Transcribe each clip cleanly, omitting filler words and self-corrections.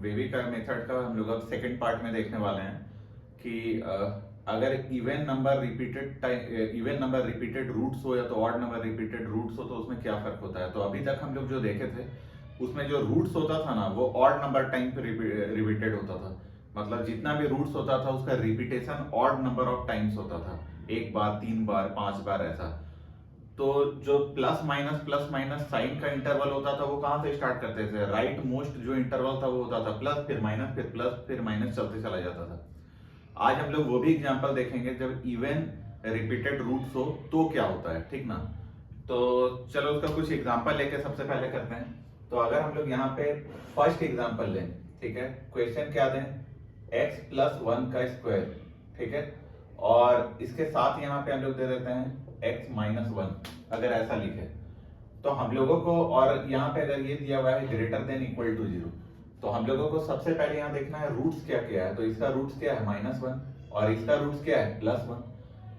वेविकर method का हम लोग अब सेकंड पार्ट में देखने वाले हैं कि अगर इवन नंबर रिपीटेड रूट्स हो या तो ऑड नंबर रिपीटेड रूट्स हो तो उसमें क्या फर्क होता है। तो अभी तक हम लोग जो देखे थे उसमें जो रूट्स होता था ना वो ऑड नंबर टाइम पे रिपीटेड होता था। मतलब जितना भी रूट्स होता था उसका repetition odd number of times होता था, एक बार, तीन बार, पांच बार ऐसा। तो जो प्लस माइनस साइन का इंटरवल होता था वो कहां से स्टार्ट करते थे, राइट मोस्ट जो इंटरवल था वो होता था प्लस फिर माइनस फिर प्लस फिर माइनस चलते चला जाता था। आज हम लोग वो भी एग्जांपल देखेंगे जब इवन रिपीटेड रूट्स हो तो क्या होता है, ठीक ना। तो चलो उसका कुछ एग्जांपल लेके सबसे पहले करते हैं। तो अगर हम लोग यहाँ पे फर्स्ट एग्जांपल लें, ठीक है, क्वेश्चन क्या दें, x प्लस वन का स्क्वायर, ठीक है, और इसके साथ यहाँ पे हम लोग दे देते हैं x माइनस वन, अगर ऐसा लिखे तो हम लोगों को, और यहाँ पे अगर ये दिया हुआ है greater than equal to zero, तो हम लोगों को सबसे पहले यहाँ देखना है रूट्स क्या क्या है। तो इसका रूट्स क्या है माइनस वन और इसका रूट्स क्या है प्लस वन।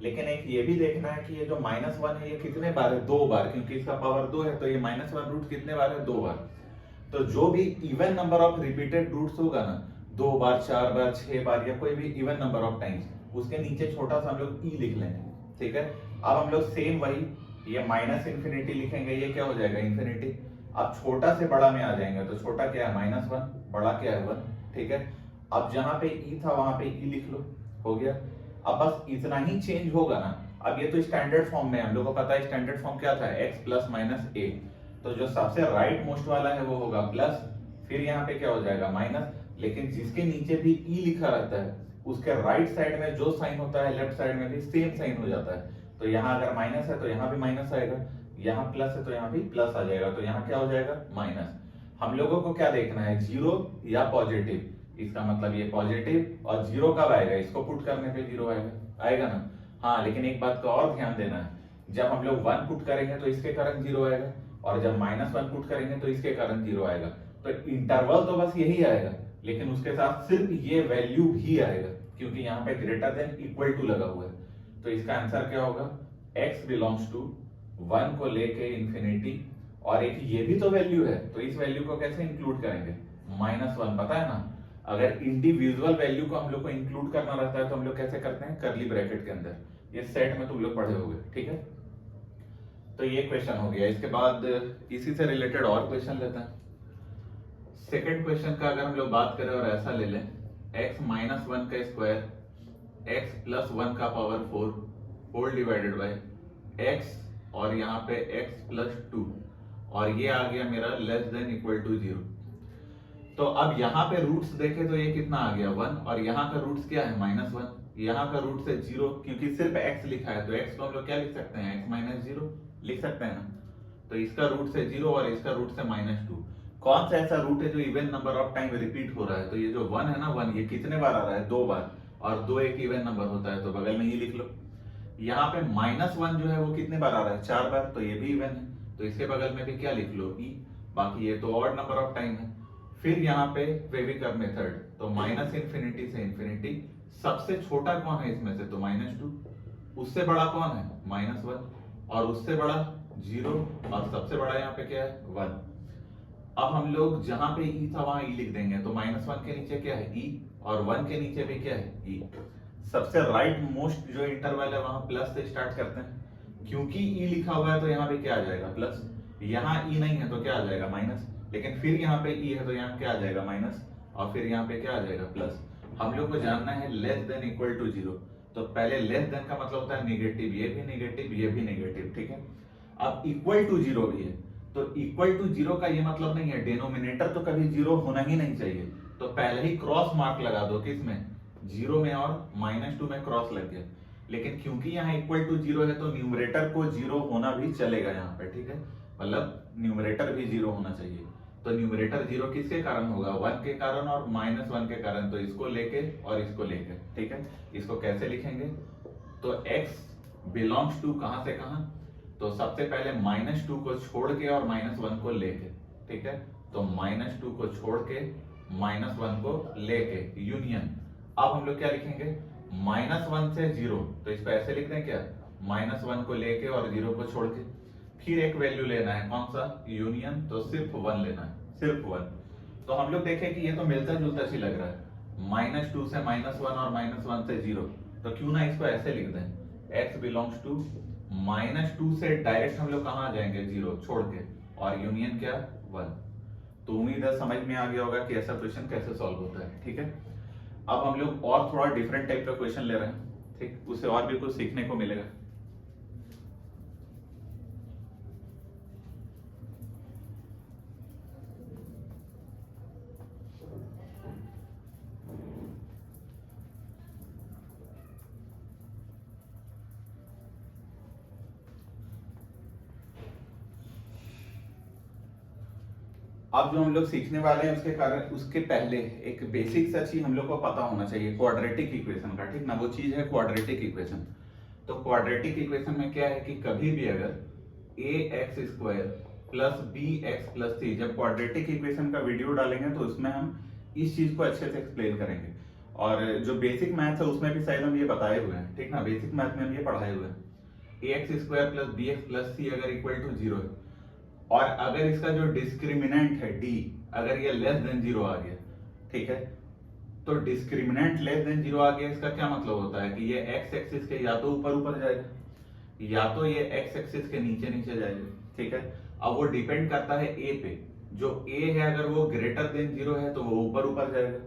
लेकिन एक ये भी देखना है कि ये जो माइनस वन है ये कितने बार है, दो बार, क्योंकि इसका पावर दो है तो ये माइनस वन रूट कितने बार है, दो बार। तो जो भी even number of repeated roots होगा ना, दो बार, चार बार, छह बार या कोई भी इवन नंबर ऑफ टाइम्स, उसके नीचे छोटा सा हम लोग ई लिख लेंगे, ठीक है। अब हम लोग सेम वही, ये माइनस इंफिनिटी लिखेंगे, ये क्या हो जाएगा इन्फिनिटी। अब छोटा से बड़ा में आ जाएंगे, तो छोटा क्या है माइनस वन, बड़ा क्या है वन, ठीक है। अब जहां पे ई था वहां पे ई लिख लो, हो गया। अब बस इतना ही चेंज होगा ना। अब ये तो स्टैंडर्ड फॉर्म में, हम लोग को पता है स्टैंडर्ड फॉर्म क्या था, x प्लस माइनस ए। तो जो सबसे राइट मोस्ट वाला है वो होगा प्लस, फिर यहाँ पे क्या हो जाएगा माइनस, लेकिन जिसके नीचे भी ई लिखा रहता है उसके राइट साइड में जो साइन होता है लेफ्ट साइड में भी सेम साइन हो जाता है। तो यहाँ अगर माइनस है तो यहाँ भी माइनस आएगा, यहाँ प्लस है तो यहाँ भी प्लस आ जाएगा, तो यहाँ क्या हो जाएगा माइनस। हम लोगों को क्या देखना है, जीरो या पॉजिटिव, इसका मतलब ये पॉजिटिव, और जीरो कब आएगा, इसको पुट करने पे जीरो आएगा, आएगा ना। हाँ, लेकिन एक बात का और ध्यान देना है, जब हम लोग वन पुट करेंगे तो इसके कारण जीरो आएगा, और जब माइनस वन पुट करेंगे तो इसके कारण जीरो आएगा। तो इंटरवल तो बस यही आएगा, लेकिन उसके साथ सिर्फ ये वैल्यू भी आएगा, क्योंकि यहाँ पे ग्रेटर देन इक्वल टू लगा हुआ है। तो इसका आंसर क्या होगा, x बिलोंग्स टू वन को लेके इंफिनिटी, और एक ये भी तो वैल्यू है, तो इस वैल्यू को कैसे इंक्लूड करेंगे, माइनस वन, पता है ना। अगर इंडिविजुअल वैल्यू को हम लोग को इंक्लूड करना रहता है तो हम लोग कैसे करते हैं, करली ब्रैकेट के अंदर, ये सेट में तुम लोग पढ़े होंगे, ठीक है। तो ये क्वेश्चन हो गया। इसके बाद इसी से रिलेटेड और क्वेश्चन लेते हैं। सेकंड क्वेश्चन का अगर हम लोग बात करें और ऐसा ले लें, x माइनस वन का स्क्वायर x प्लस वन का power four whole divided by x, और यहाँ पे x प्लस टू, और ये आ गया मेरा less than equal to zero. तो अब यहाँ पे रूट्स देखे तो ये कितना आ गया वन, और यहाँ का रूट्स क्या है माइनस वन, यहाँ का रूट्स है जीरो, क्योंकि सिर्फ x लिखा है तो x को हम लोग क्या लिख सकते हैं, x माइनस जीरो लिख सकते हैं ना। तो इसका रूट्स है जीरो और इसका रूट्स है माइनस टू। कौन सा ऐसा रूट है जो even number of time repeat हो रहा है, तो ये जो वन है ना, वन ये कितने बार आ रहा है, दो बार, और दो एक इवन नंबर होता है तो बगल में ही लिख लो। यहाँ पे माइनस वन जो है वो कितने बार आ रहा है, चार बार, तो ये भी इवन है, तो इसके बगल में भी क्या लिख लो ई, बाकी ये तो ऑड नंबर ऑफ टाइम है। फिर यहाँ पे वेविकर मेथड, तो माइनस इंफिनिटी से इंफिनिटी, सबसे छोटा कौन है इसमें से, तो माइनस टू, उससे बड़ा कौन है माइनस वन, और उससे बड़ा जीरो, और सबसे बड़ा यहाँ पे क्या है वन। अब हम लोग जहां पे ई था वहां ई लिख देंगे, तो माइनस वन के नीचे क्या है ई, और वन के नीचे भी क्या है ई। सबसे राइट मोस्ट जो इंटरवल है वहां प्लस से स्टार्ट करते हैं, क्योंकि ई लिखा हुआ है तो यहाँ पे क्या आ जाएगा प्लस, यहाँ ई नहीं है तो क्या आ जाएगा माइनस, लेकिन फिर यहाँ पे ई है तो यहाँ क्या आ जाएगा माइनस, और फिर यहाँ पे क्या आ जाएगा प्लस। हम लोग को जानना है less than equal to zero, तो पहले लेस देन का मतलब होता है नेगेटिव, ये भी नेगेटिव, ये भी नेगेटिव, ठीक है। अब इक्वल टू जीरो भी है, तो इक्वल टू जीरो का ये मतलब नहीं है डिनोमिनेटर तो कभी जीरो होना ही नहीं चाहिए, तो पहले ही क्रॉस मार्क लगा दो, किसमें, जीरो में, और माइनस टू में क्रॉस लग गया। लेकिन क्योंकि यहाँ इक्वल टू जीरो है तो न्यूमरेटर को जीरो होना भी चलेगा यहाँ पे, ठीक है, मतलब न्यूमरेटर भी जीरो होना चाहिए। तो न्यूमरेटर जीरो किसके कारण होगा, वन के कारण और माइनस वन के कारण, तो इसको लेके और इसको लेके, ठीक है। इसको कैसे लिखेंगे, तो x बिलोंग्स टू कहां से कहां, तो सबसे पहले माइनस टू को छोड़ के और माइनस वन को लेके, ठीक है। तो माइनस टू को छोड़ के माइनस वन को लेके यूनियन। अब हम लोग क्या लिखेंगे, माइनस वन से जीरो, तो इसको ऐसे लिख दें क्या, माइनस वन को लेके और जीरो को छोड़ के, फिर एक वैल्यू लेना है, कौन सा यूनियन, तो सिर्फ वन लेना है, सिर्फ वन। तो हम लोग देखें कि ये तो मिलता जुलता सी लग रहा है, -2 से -1 और -1 से 0, तो क्यों ना इसको ऐसे लिख दें, x बिलोंग्स टू -2 से डायरेक्ट हम लोग कहाँ आ जाएंगे, 0 छोड़ के, और यूनियन क्या, 1। तो उम्मीद है समझ में आ गया होगा कि ऐसा क्वेश्चन कैसे सॉल्व होता है। ठीक है, अब हम लोग और थोड़ा डिफरेंट टाइप का क्वेश्चन ले रहे हैं, ठीक, उससे और भी कुछ सीखने को मिलेगा। अब जो हम लोग सीखने वाले हैं उसके कारण, उसके पहले एक बेसिक सा चीज हम लोग को पता होना चाहिए क्वाड्रेटिक इक्वेशन का, ठीक ना, वो चीज है क्वाड्रेटिक इक्वेशन। तो क्वाड्रेटिक इक्वेशन में क्या है कि कभी भी अगर ax² plus bx plus c, जब क्वाड्रेटिक इक्वेशन का वीडियो डालेंगे तो उसमें हम इस चीज को अच्छे से एक्सप्लेन करेंगे, और जो बेसिक मैथ्स है उसमें भी शायद हम ये बताए हुए हैं, ठीक ना, बेसिक मैथ में हम ये पढ़ाए हुए हैं। ax² plus bx plus c अगर इक्वल टू 0 है, और अगर इसका जो डिस्क्रिमिनेंट है d, अगर ये लेस देन 0 आ गया, ठीक है, तो डिस्क्रिमिनेंट लेस देन 0 आ गया, इसका क्या मतलब होता है कि ये x एक्सिस के या तो ऊपर ऊपर जाएगा, या तो ये x एक्सिस के नीचे नीचे जाएगा, ठीक है। अब वो डिपेंड करता है a पे, जो a है अगर वो ग्रेटर देन 0 है तो वो ऊपर ऊपर जाएगा,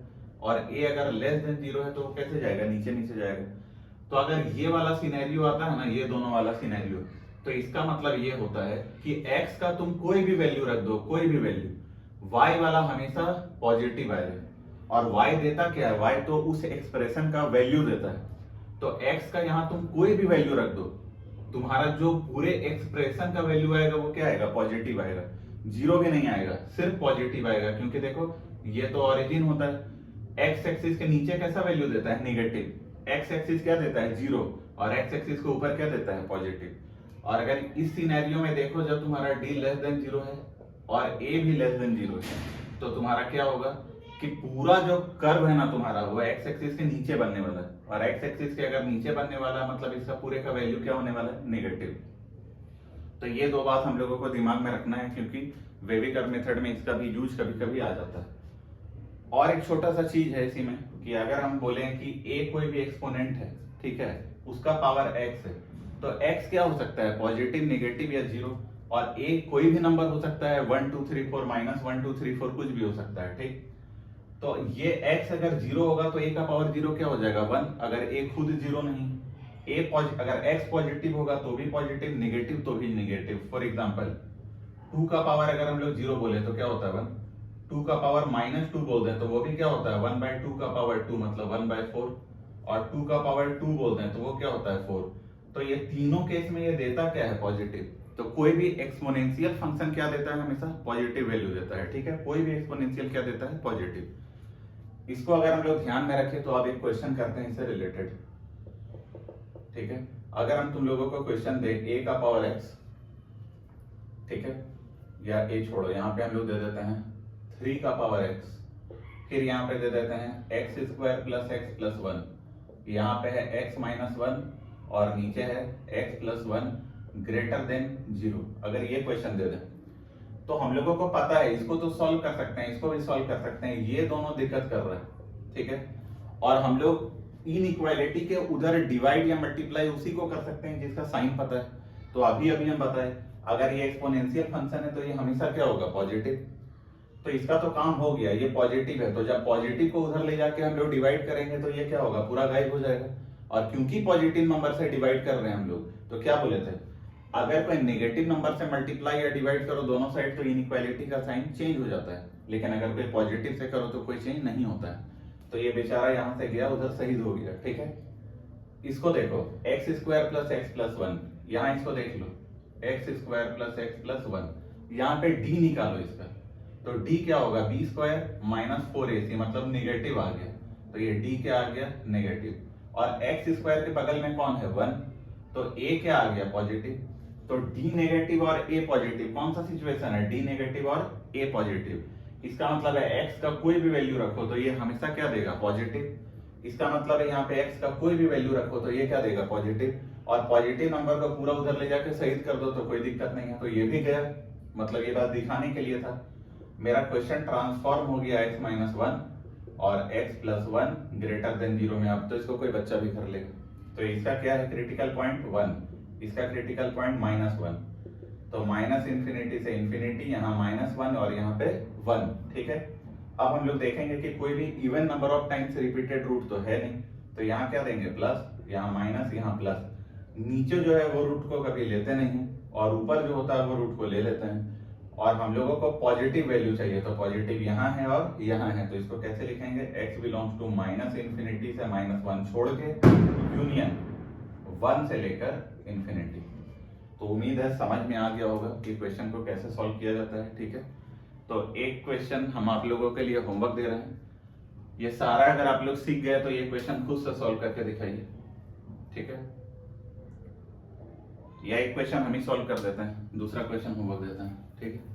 और a अगर लेस देन 0 है तो वो कैसे जाएगा, नीचे नीचे जाएगा। तो अगर ये वाला सिनेरियो आता है ना, ये दोनों वाला सिनेरियो, तो इसका मतलब ये होता है कि x का तुम कोई भी वैल्यू रख दो, कोई भी वैल्यू, y वाला हमेशा पॉजिटिव आएगा, और y देता क्या है, y तो उस एक्सप्रेशन का वैल्यू देता है, तो x का यहां तुम कोई भी वैल्यू रख दो, तुम्हारा जो पूरे एक्सप्रेशन का वैल्यू आएगा वो क्या आएगा, पॉजिटिव आएगा, 0 भी नहीं आएगा, सिर्फ पॉजिटिव आएगा, क्योंकि देखो ये तो ओरिजिन होता है, x एक्सिस के नीचे कैसा वैल्यू देता है, नेगेटिव, x एक्सिस क्या देता है, 0, और x एक्सिस के ऊपर क्या देता है, पॉजिटिव। और अगर इस सिनेरियो में देखो, जब तुम्हारा d लेस देन 0 है और a भी लेस देन 0 है, तो तुम्हारा क्या होगा कि पूरा जो कर्व है ना तुम्हारा, वो x एक्सिस के नीचे बनने वाला है, और x एक्सिस के अगर नीचे बनने वाला है मतलब इसका पूरे का वैल्यू क्या होने वाला है, नेगेटिव। तो ये दो बात हम लोगों को दिमाग में रखना है, क्योंकि वेवी कर्व मेथड में इसका भी यूज कभी कभी आ जाता है। और एक छोटा सा चीज है इसी में कि अगर हम बोले कि a कोई भी एक्सपोनेंट है, ठीक है, उसका पावर x है, तो x क्या हो सकता है, पॉजिटिव, नेगेटिव या 0, और a कोई भी नंबर हो सकता है, 1 2 3 4 -1 2 3 4 कुछ भी हो सकता है, ठीक। तो ये x अगर 0 होगा तो a का पावर 0 क्या हो जाएगा, 1, अगर a खुद 0 नहीं, अगर x पॉजिटिव होगा तो भी पॉजिटिव, नेगेटिव तो भी नेगेटिव। फॉर एग्जांपल 2 का पावर अगर हम लोग 0 बोले तो क्या होता है 1, 2 का पावर -2 बोल दें तो वो भी क्या होता है 1/2 का पावर 2 मतलब 1/4, और 2 का पावर 2 बोल दें तो वो क्या होता है 4। तो ये तीनों केस में ये देता क्या है, पॉजिटिव। तो कोई भी एक्सपोनेंशियल फंक्शन क्या देता है, हमेशा पॉजिटिव वैल्यू देता है, ठीक है, कोई भी एक्सपोनेंशियल क्या देता है, पॉजिटिव। इसको अगर हम लोग ध्यान में रखें तो अब एक क्वेश्चन करते हैं इससे रिलेटेड, ठीक है। अगर हम तुम लोगों को क्वेश्चन दे a का पावर x, ठीक है, या a छोड़ो, यहाँ पे हम लोग दे देते हैं 3 का पावर x, फिर यहाँ पे दे देते हैं x² प्लस x प्लस 1, यहाँ पे है x माइनस 1 और नीचे है x प्लस 1 ग्रेटर देन 0। अगर ये क्वेश्चन दे दें तो हम लोगों को पता है इसको तो सॉल्व कर सकते हैं, इसको भी सॉल्व कर सकते हैं, ये दोनों दिक्कत कर रहा है, ठीक है। और हम लोग इनइक्वालिटी के उधर डिवाइड या मल्टीप्लाई उसी को कर सकते हैं जिसका साइन पता है। तो अभी अभी हम बताए अगर ये एक्सपोनेंशियल फंक्शन है तो ये हमेशा क्या होगा, पॉजिटिव। तो इसका तो काम हो गया, ये पॉजिटिव है, तो जब पॉजिटिव को उधर ले जाके हम लोग डिवाइड करेंगे तो ये क्या होगा, पूरा गायब हो जाएगा। और क्योंकि पॉजिटिव नंबर से डिवाइड कर रहे हैं हम लोग, तो क्या बोले थे, अगर कोई नेगेटिव नंबर से मल्टीप्लाई या डिवाइड करो दोनों साइड तो इनइक्वालिटी का साइन चेंज हो जाता है, लेकिन अगर कोई पॉजिटिव से करो तो कोई चेंज नहीं होता है। तो ये बेचारा यहाँ से गया उधर शहीद हो गया, ठीक है। इसको देखो x² प्लस x प्लस 1, यहाँ इसको देख लो x² प्लस x प्लस 1, यहाँ पे d निकालो इसका, तो d क्या होगा, b² माइनस 4ac मतलब निगेटिव आ गया, तो ये d क्या आ गया, नेगेटिव। और x² के बगल में कौन है 1, तो a क्या आ गया, पॉजिटिव। तो d नेगेटिव और a पॉजिटिव, कौन सा सिचुएशन है, d नेगेटिव और a पॉजिटिव। इसका मतलब है x का कोई भी वैल्यू रखो तो ये हमेशा क्या देगा, पॉजिटिव। इसका मतलब है यहाँ पे x का कोई भी वैल्यू रखो तो ये क्या देगा, पॉजिटिव। और पॉजिटिव नंबर को पूरा उधर ले जाके शहीद कर दो तो कोई दिक्कत नहीं है, तो ये भी गया, मतलब ये बात दिखाने के लिए था। मेरा क्वेश्चन ट्रांसफॉर्म हो गया x माइनस वन और x plus one greater than zero में। अब तो इसको कोई बच्चा भी कर लेगा। तो इसका क्या है क्रिटिकल पॉइंट वन, इसका क्रिटिकल पॉइंट माइनस वन। तो माइनस इंफिनिटी से इंफिनिटी, यहाँ माइनस वन और यहाँ पे वन। ठीक है, अब हम लोग देखेंगे कि कोई भी even number of times repeated root तो है नहीं, तो यहाँ क्या देंगे प्लस, यहाँ माइनस, यहाँ प्लस। नीचे जो है वो रूट को कभी लेते नहीं और ऊपर जो होता है वो रूट को ले लेते हैं। और हम लोगों को पॉजिटिव वैल्यू चाहिए, तो पॉजिटिव यहाँ है और यहाँ है, तो इसको कैसे लिखेंगे, x belongs to minus infinity से माइनस वन छोड़ के यूनियन वन से लेकर इंफिनिटी। तो उम्मीद है समझ में आ गया होगा कि क्वेश्चन को कैसे सॉल्व किया जाता है। ठीक है, तो एक क्वेश्चन हम आप लोगों के लिए होमवर्क दे रहे हैं, ये सारा अगर आप लोग सीख गए तो ये क्वेश्चन खुद से सॉल्व करके दिखाइए। ठीक है, या एक क्वेश्चन हम ही सॉल्व कर देते हैं, दूसरा क्वेश्चन होमवर्क देते हैं। ठीक है,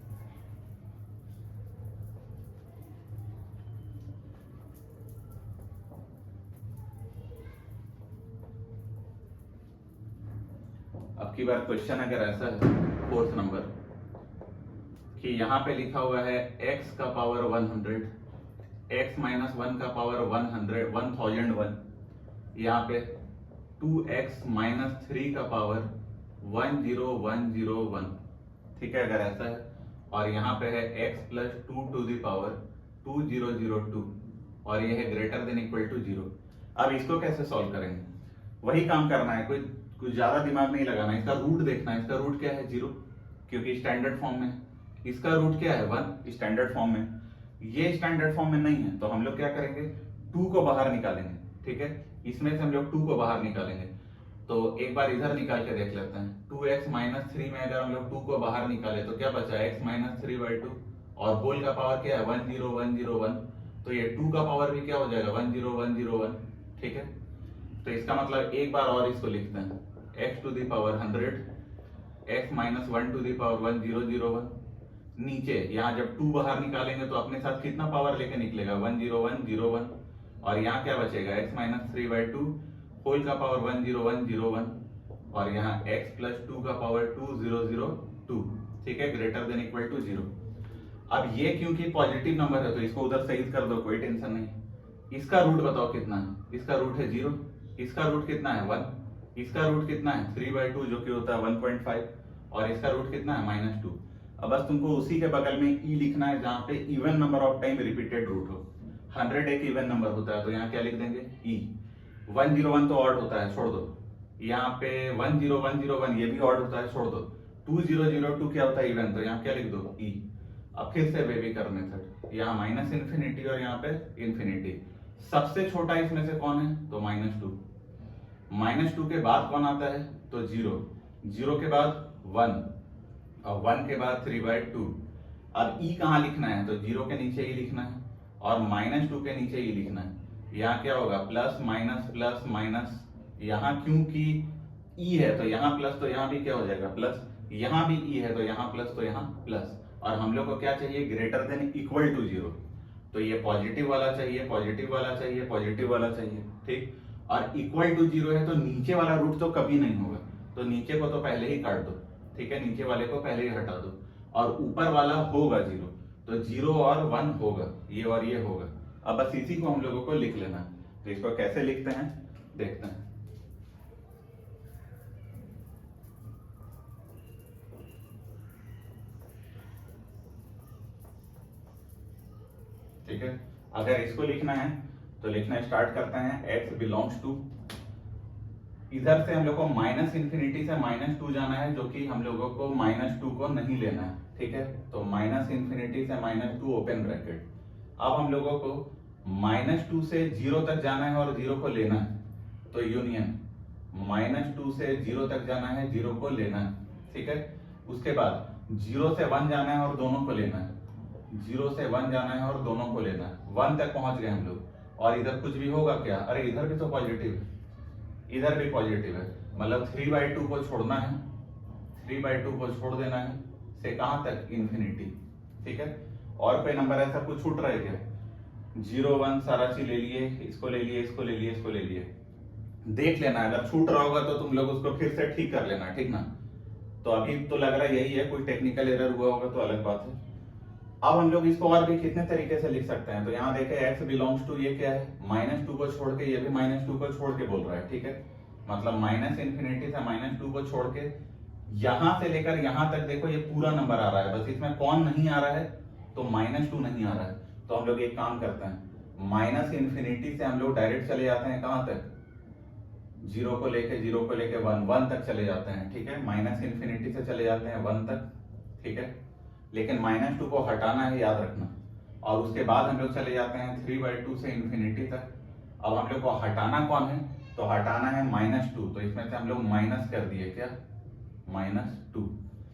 अब की बार क्वेश्चन अगर ऐसा है फोर्थ नंबर कि यहाँ पे लिखा हुआ है x का पावर 100, x माइनस वन का पावर 100 1001, यहाँ पे 2x माइनस थ्री का पावर 10101। ठीक है, अगर ऐसा है और यहाँ पे है x plus two to the power 2002 और ये है greater than equal to zero. अब इसको कैसे सॉल्व करेंगे, वही काम करना है, कोई कुछ ज्यादा दिमाग नहीं लगाना। इसका रूट देखना है, इसका रूट क्या है जीरो, क्योंकि स्टैंडर्ड फॉर्म में। इसका रूट क्या है वन, स्टैंडर्ड फॉर्म में। ये स्टैंडर्ड फॉर्म में नहीं है, तो हम लोग क्या करेंगे, टू को बाहर निकालेंगे। ठीक है, इसमें से हम लोग टू को बाहर निकालेंगे। तो एक बार इधर निकाल के देख लेते हैं, 2x माइनस थ्री में अगर हम लोग टू को बाहर निकाले तो क्या बचा, x minus three by to, और होल का पावर क्या है 10101, तो ये टू का पावर भी क्या हो जाएगा 10101। ठीक है, तो इसका मतलब एक बार और इसको लिखते हैं, x to the power 100, x minus one to the power 1001। नीचे यहाँ जब टू बाहर निकालेंगे तो अपने साथ कितना पावर लेके निकलेगा 10101, और यहाँ क्या बचेगा x minus three by two whole का पावर 10101 और यहाँ x प्लस टू का पावर 2002। ठीक है, greater than equal to zero. अब ये क्योंकि पॉजिटिव नंबर है तो इसको उधर सही कर दो, कोई टेंशन नहीं। इसका रूट बताओ कितना है, इसका रूट है जीरो, इसका रूट कितना है वन, इसका रूट कितना है 3/2 जो कि होता है 1.5, और इसका रूट कितना है माइनस टू। अब बस तुमको उसी के बगल में ई लिखना है जहां पे even number of time repeated root हो। 100 एक इवन नंबर होता है तो यहाँ क्या लिख देंगे ई। 101 तो ऑड होता है, छोड़ दो। यहाँ पे 10101 ये भी ऑड होता है, छोड़ दो। 2002 क्या होता है इवन, तो यहाँ क्या लिख दो ई। अब फिर से बेबी कर मेथड, यहाँ माइनस इन्फिनिटी और यहाँ पे इन्फिनिटी। सबसे छोटा इसमें से कौन है, तो माइनस टू। माइनस टू के बाद कौन आता है, तो जीरो। जीरो के बाद वन और वन के बाद 3/2। अब ई कहाँ लिखना है, तो जीरो के नीचे ही लिखना है और माइनस टू के नीचे ही लिखना है। यहाँ क्या होगा प्लस माइनस, यहाँ क्योंकि ई है तो यहाँ प्लस, तो यहाँ भी क्या हो जाएगा प्लस। यहाँ भी ई है तो यहाँ प्लस, तो यहाँ प्लस। और हम लोग को क्या चाहिए, greater than equal to zero. तो ये पॉजिटिव वाला चाहिए, पॉजिटिव वाला चाहिए, पॉजिटिव वाला चाहिए। ठीक, और इक्वल टू जीरो है तो नीचे वाला रूट तो कभी नहीं होगा, तो नीचे को तो पहले ही काट दो। ठीक है, नीचे वाले को पहले ही हटा दो, और ऊपर वाला होगा जीरो, तो जीरो और वन होगा, ये और ये होगा। अब बस इसी को हम लोगों को लिख लेना है। तो इसको कैसे लिखते हैं देखते हैं। ठीक है, अगर इसको लिखना है तो लिखना स्टार्ट करते हैं, x बिलोंग्स टू, इधर से हम लोग को माइनस इंफिनिटी से माइनस टू जाना है, जो कि हम लोगों को माइनस टू को नहीं लेना है। ठीक है, तो माइनस इंफिनिटी से माइनस टू ओपन ब्रैकेट। अब हम लोगों को माइनस टू से जीरो तक जाना है और जीरो को लेना है, तो यूनियन माइनस टू से जीरो तक जाना है, जीरो को लेना है। ठीक है, उसके बाद जीरो से वन जाना है और दोनों को लेना है, जीरो से वन जाना है और दोनों को लेना है। वन तक पहुंच गए हम लोग, और इधर कुछ भी होगा क्या, अरे इधर भी तो पॉजिटिव है, इधर भी पॉजिटिव है, मतलब 3/2 को छोड़ना है, 3/2 को छोड़ देना है से कहां तक, इंफिनिटी। ठीक है, और कोई नंबर ऐसा कुछ छूट रहा है क्या, 0 1 सारा चीज ले लिए, इसको ले लिए, इसको ले लिए, इसको ले लिए। देख लेना, अगर छूट रहा होगा तो तुम लोग उसको फिर से ठीक कर लेना। ठीक ना, तो अभी तो लग रहा है यही है, कोई टेक्निकल एरर हुआ होगा तो अलग बात है। अब हम लोग इसको और भी कितने तरीके से लिख सकते हैं, तो यहाँ देखें x बिलोंग्स टू, ये क्या है -2 को छोड़ के, ये भी -2 को छोड़ के बोल रहा है, ठीक है, मतलब -∞ से -2 को छोड़ के यहां से लेकर यहां तक देखो ये पूरा नंबर आ रहा है, बस इसमें कौन नहीं आ रहा है, तो -2 नहीं आ रहा है। तो हम लोग एक काम करते हैं, -∞ से हम लोग डायरेक्ट चले जाते हैं कहां तक, 0 को लेके 1 तक चले जाते हैं, ठीक है, -∞ से चले जाते हैं 1 तक, ठीक है, लेकिन -2 को हटाना है, याद रखना, और उसके बाद हम लोग चले जाते हैं 3/2 से ∞ तक। अब हम लोग को हटाना कौन है, तो हटाना है -2, तो इसमें से हम लोग माइनस कर दिए, क्या -2,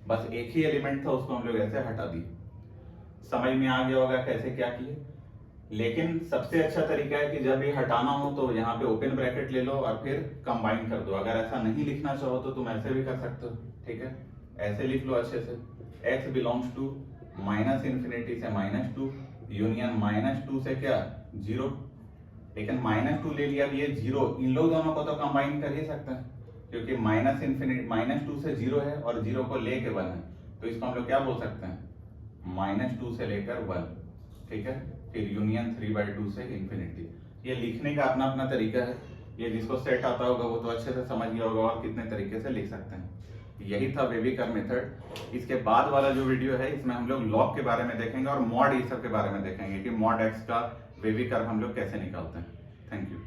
बस एक ही एलिमेंट था उसको हम लोग ऐसे हटा दिए। समझ में आ गया होगा कैसे क्या किए। लेकिन सबसे अच्छा तरीका है कि जब ये हटाना हो तो यहाँ पे ओपन ब्रैकेट ले लो और फिर कंबाइन कर दो। अगर ऐसा नहीं लिखना चाहो तो तुम ऐसे भी कर सकते हो, ठीक है, ऐसे लिख लो अच्छे से, x बिलोंग्स टू -∞ से -2 यूनियन -2 से क्या 0, लेकिन -2 ले लिया, ये 0, इन लोग दोनों को तो कंबाइन कर ही सकते हैं क्योंकि -2 से 0 है और 0 को लेके 1 है, तो इसको हम लोग क्या बोल सकते हैं, -2 से लेकर 1, ठीक है, फिर यूनियन 3/2 से ∞। ये लिखने का अपना अपना तरीका है, ये जिसको सेट आता होगा वो तो अच्छे से समझ गया होगा और कितने तरीके से लिख सकते हैं। यही था वेविकर मेथड। इसके बाद वाला जो वीडियो है इसमें हम लोग लॉग के बारे में देखेंगे और मॉड ये सब के बारे में देखेंगे कि मॉड x का वेविकर हम लोग कैसे निकालते हैं। Thank you.